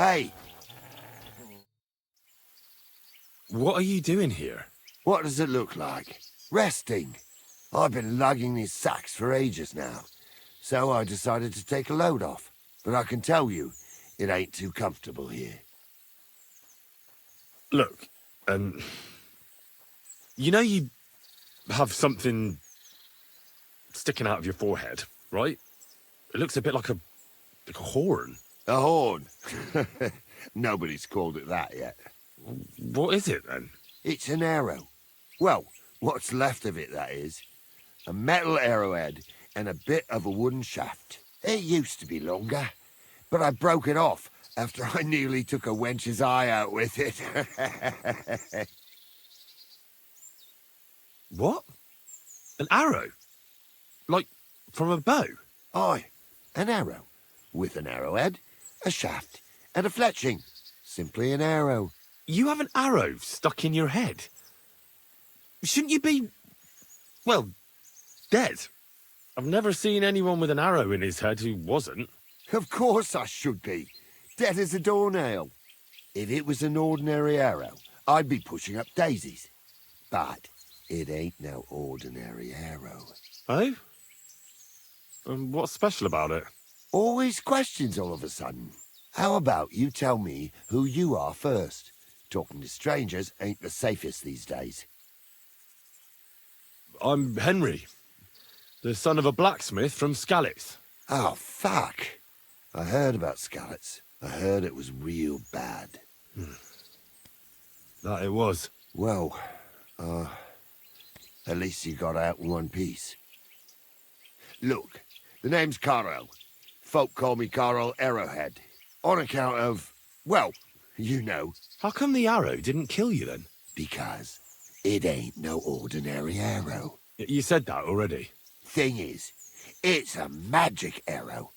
Hey, What are you doing here? what does it look like? Resting. I've been lugging these sacks for ages now, so I decided to take a load off. But I can tell you, it ain't too comfortable here. Look, you know you have something sticking out of your forehead, right? It looks a bit like a horn. A horn. Nobody's called it that yet. What is it, then? It's an arrow. Well, what's left of it, that is. A metal arrowhead and a bit of a wooden shaft. It used to be longer, but I broke it off after I nearly took a wench's eye out with it. What? An arrow? Like, from a bow? Aye, an arrow. With an arrowhead, a shaft, and a fletching. Simply an arrow. You have an arrow stuck in your head? Shouldn't you be, well, dead? I've never seen anyone with an arrow in his head who wasn't. Of course I should be. Dead as a doornail. If it was an ordinary arrow, I'd be pushing up daisies. But it ain't no ordinary arrow. Oh? And what's special about it? Always questions all of a sudden. How about you tell me who you are first? Talking to strangers ain't the safest these days. I'm Henry, the son of a blacksmith from Skalitz. Oh, fuck. I heard about Skalitz. I heard it was real bad. That it was. Well, at least you got out in one piece. Look, the name's Carl. Folk call me Carl Arrowhead. On account of, well, you know. How come the arrow didn't kill you then? Because it ain't no ordinary arrow. You said that already. Thing is, it's a magic arrow.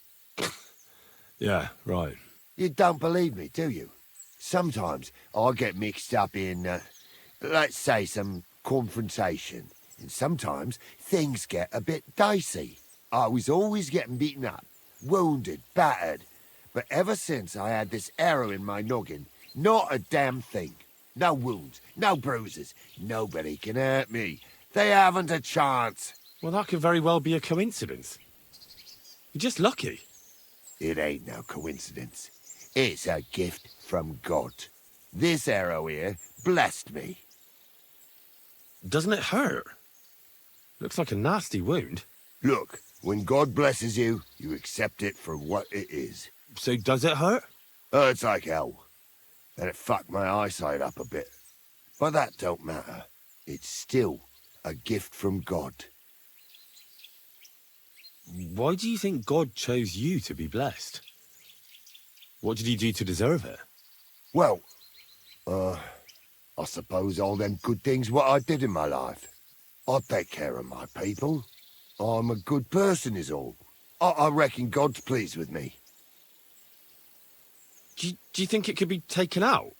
Yeah, right. You don't believe me, do you? Sometimes I get mixed up in, let's say, some confrontation. And sometimes things get a bit dicey. I was always getting beaten up, wounded, battered. But ever since I had this arrow in my noggin, not a damn thing. No wounds, no bruises. Nobody can hurt me. They haven't a chance. Well, that could very well be a coincidence. You're just lucky. It ain't no coincidence. It's a gift from God. This arrow here blessed me. Doesn't it hurt? Looks like a nasty wound. Look, when God blesses you, you accept it for what it is. So does it hurt? Hurts like hell. And it fucked my eyesight up a bit. But that don't matter. It's still a gift from God. Why do you think God chose you to be blessed? What did he do to deserve it? Well, I suppose all them good things what I did in my life. I take care of my people. I'm a good person is all. I reckon God's pleased with me. Do you think it could be taken out?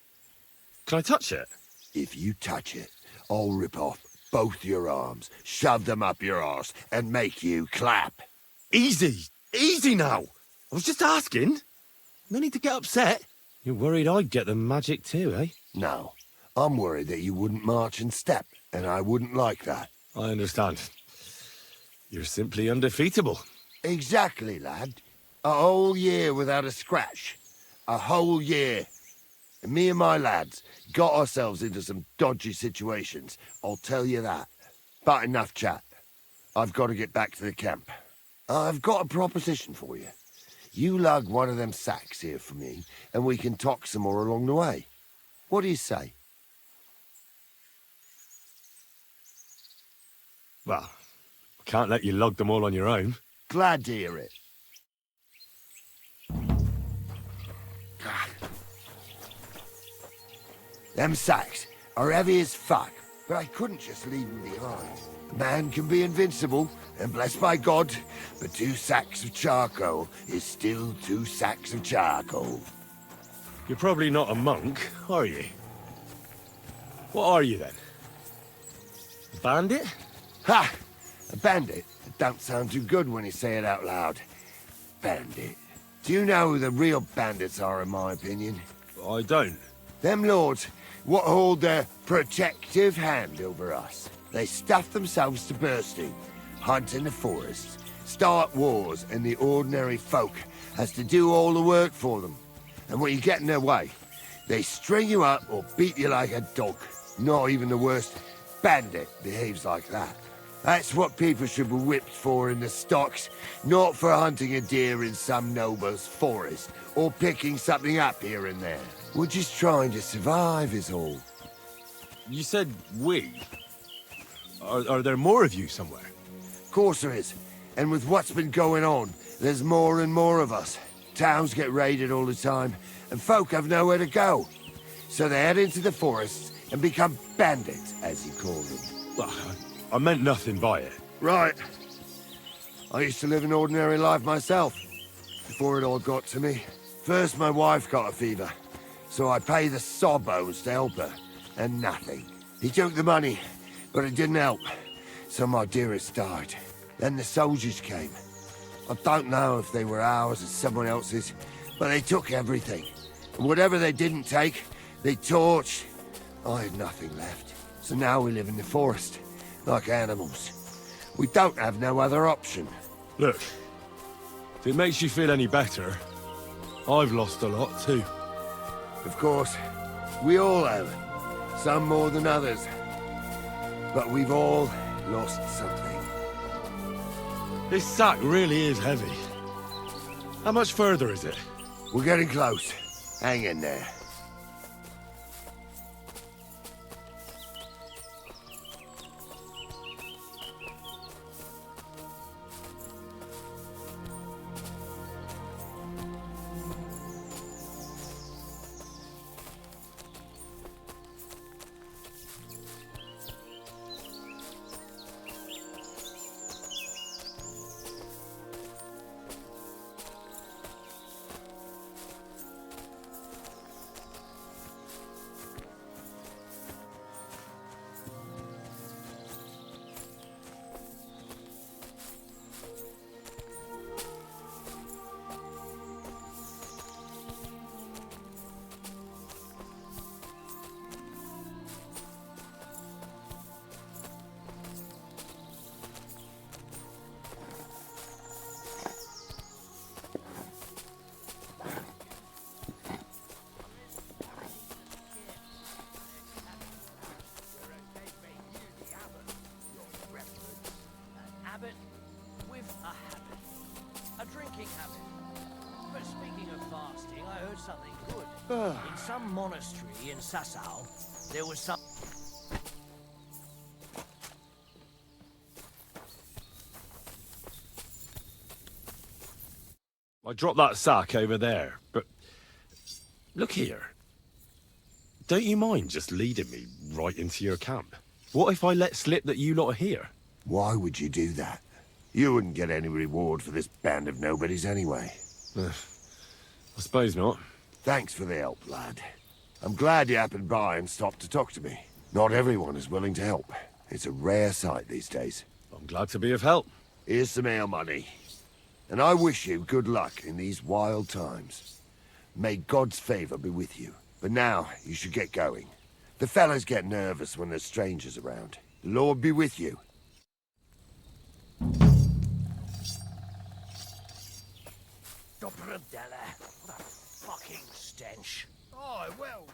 Can I touch it? If you touch it, I'll rip off both your arms, shove them up your arse, and make you clap. Easy! Easy now! I was just asking. No need to get upset. You're worried I'd get the magic too, eh? No, I'm worried that you wouldn't march and step, and I wouldn't like that. I understand. You're simply undefeatable. Exactly, lad. A whole year without a scratch. A whole year. And me and my lads got ourselves into some dodgy situations, I'll tell you that. But enough chat. I've got to get back to the camp. I've got a proposition for you. You lug one of them sacks here for me, and we can talk some more along the way. What do you say? Well, I can't let you lug them all on your own. Glad to hear it. Them sacks are heavy as fuck, but I couldn't just leave them behind. A man can be invincible and blessed by God, but 2 sacks of charcoal is still 2 sacks of charcoal. You're probably not a monk, are you? What are you then? A bandit? Ha! A bandit? It don't sound too good when you say it out loud. Bandit. Do you know who the real bandits are, in my opinion? I don't. Them lords what hold their protective hand over us. They stuff themselves to bursting, hunt in the forests, start wars, and the ordinary folk has to do all the work for them. And when you get in their way, they string you up or beat you like a dog. Not even the worst bandit behaves like that. That's what people should be whipped for in the stocks, not for hunting a deer in some noble's forest, or picking something up here and there. We're just trying to survive is all. You said we. Are there more of you somewhere? Of course there is. And with what's been going on, there's more and more of us. Towns get raided all the time, and folk have nowhere to go. So they head into the forests and become bandits, as you call them. I meant nothing by it. Right. I used to live an ordinary life myself, before it all got to me. First, my wife got a fever, so I paid the sawbones to help her, and nothing. He took the money, but it didn't help, so my dearest died. Then the soldiers came. I don't know if they were ours or someone else's, but they took everything. And whatever they didn't take, they torched. I had nothing left, so now we live in the forest. Like animals. We don't have no other option. Look, if it makes you feel any better, I've lost a lot too. Of course, we all have. Some more than others. But we've all lost something. This sack really is heavy. How much further is it? We're getting close. Hang in there. Something good. In some monastery in Sasau, there was some... I dropped that sack over there, but... Look here. Don't you mind just leading me right into your camp? What if I let slip that you lot are here? Why would you do that? You wouldn't get any reward for this band of nobodies anyway. I suppose not. Thanks for the help, lad. I'm glad you happened by and stopped to talk to me. Not everyone is willing to help. It's a rare sight these days. I'm glad to be of help. Here's some ale money. And I wish you good luck in these wild times. May God's favor be with you. But now, you should get going. The fellas get nervous when there's strangers around. The Lord be with you. What a fucking stench. Oh, well,